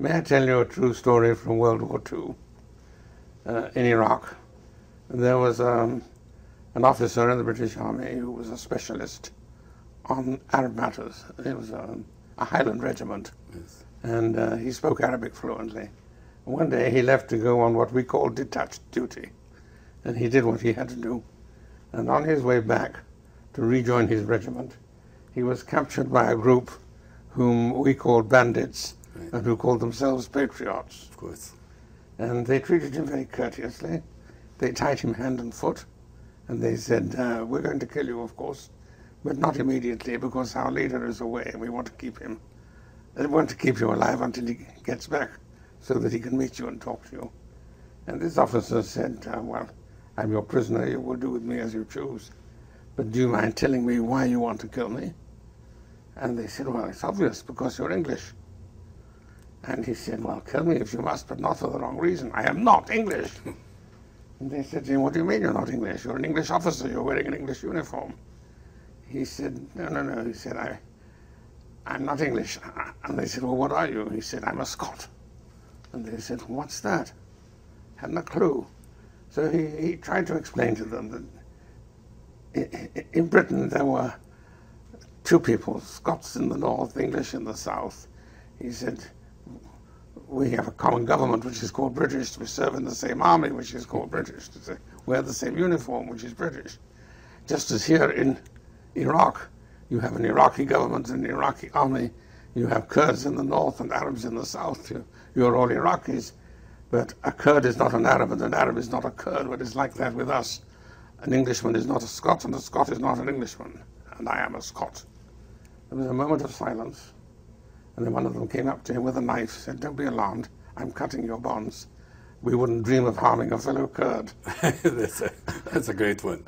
May I tell you a true story from World War II? In Iraq, there was an officer in the British Army who was a specialist on Arab matters. It was a Highland regiment, yes. And he spoke Arabic fluently. One day he left to go on what we call detached duty, and he did what he had to do. And on his way back to rejoin his regiment, he was captured by a group whom we called bandits, right, and who called themselves patriots. Of course. And they treated him very courteously. They tied him hand and foot, and they said, we're going to kill you, of course, but not immediately, because our leader is away and we want to keep him. We want to keep you alive until he gets back so that he can meet you and talk to you. And this officer said, well, I'm your prisoner, you will do with me as you choose, but do you mind telling me why you want to kill me? And they said, well, it's obvious, because you're English. And he said, well, kill me if you must, but not for the wrong reason. I am not English. And they said to him, what do you mean you're not English? You're an English officer, you're wearing an English uniform. He said, no. He said, I'm not English. And they said, well, what are you? He said, I'm a Scot. And they said, what's that? Hadn't a clue. So he tried to explain to them that in Britain there were two people, Scots in the north, English in the south. He said, we have a common government which is called British, we serve in the same army which is called British, wear the same uniform which is British. Just as here in Iraq, you have an Iraqi government and an Iraqi army, you have Kurds in the north and Arabs in the south, you're all Iraqis, but a Kurd is not an Arab and an Arab is not a Kurd, but it's like that with us. An Englishman is not a Scot and a Scot is not an Englishman, and I am a Scot. There was a moment of silence. And then one of them came up to him with a knife, said, don't be alarmed, I'm cutting your bonds. We wouldn't dream of harming a fellow Kurd. That's a great one.